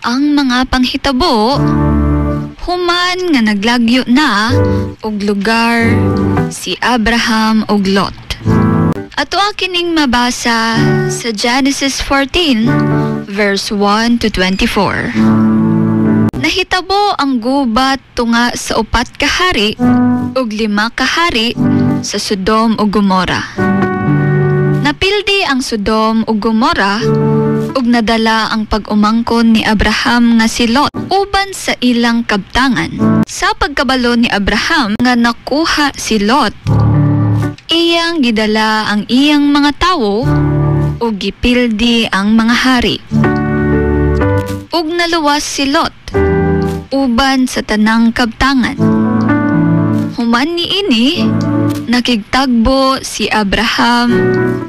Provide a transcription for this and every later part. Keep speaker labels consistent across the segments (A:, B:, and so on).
A: Ang mga panghitabo human nga naglagyo na og lugar si Abraham ug Lot. Ato kining mabasa sa Genesis 14 verse 1 to 24. Nahitabo ang gubat tunga sa 4 ka hari ug 5 ka hari sa Sodom ug Gomora. Napildi ang Sodom ug Gomora ug nadala ang pag-umangkon ni Abraham nga si Lot uban sa ilang kabtangan. Sa pagkabalo ni Abraham nga nakuha si Lot, iyang gidala ang iyang mga tawo ug gipildi ang mga hari. Ug naluwas si Lot uban sa tanang kabtangan. Human niini nakigtagbo si Abraham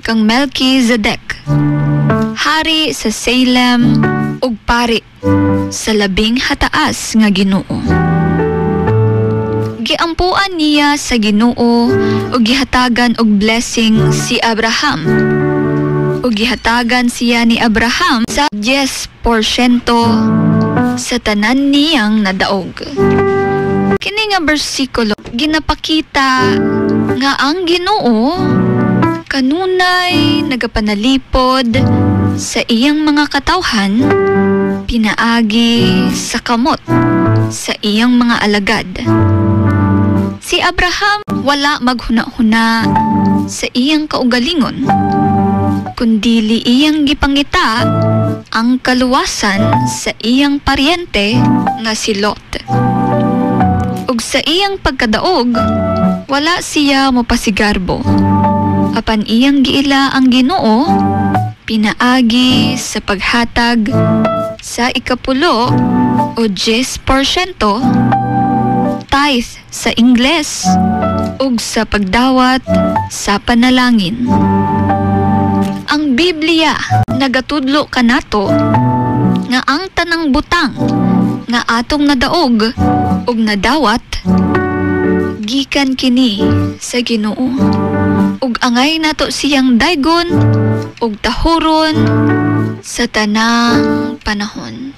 A: kang Melchizedek, hari sa Salem ug pari sa labing hataas nga Ginoo. Giampuan niya sa Ginoo ug gihatagan og blessing si Abraham. Ug gihatagan siya ni Abraham sa 10% sa tanan niyang nadaog. Kini nga bersikulo ginapakita nga ang Ginoo kanunay nagapanalipod sa iyang mga katawhan pinaagi sa kamot sa iyang mga alagad. Si Abraham wala maghuna-huna sa iyang kaugalingon, kundili iyang gipangita ang kaluwasan sa iyang paryente nga si Lot. Ug sa iyang pagkadaog, wala siya mopasigarbo. Apan iyang giila ang Ginoo, pinaagi sa paghatag sa 10% o 10%, tithe sa Ingles, ug sa pagdawat sa panalangin. Ang Biblia nagatudlo kanato nga ang tanang butang nga atong nadaog ug nadawat gikan kini sa Ginoo, ug angay nato siyang daygon ug tahuron sa tanang panahon.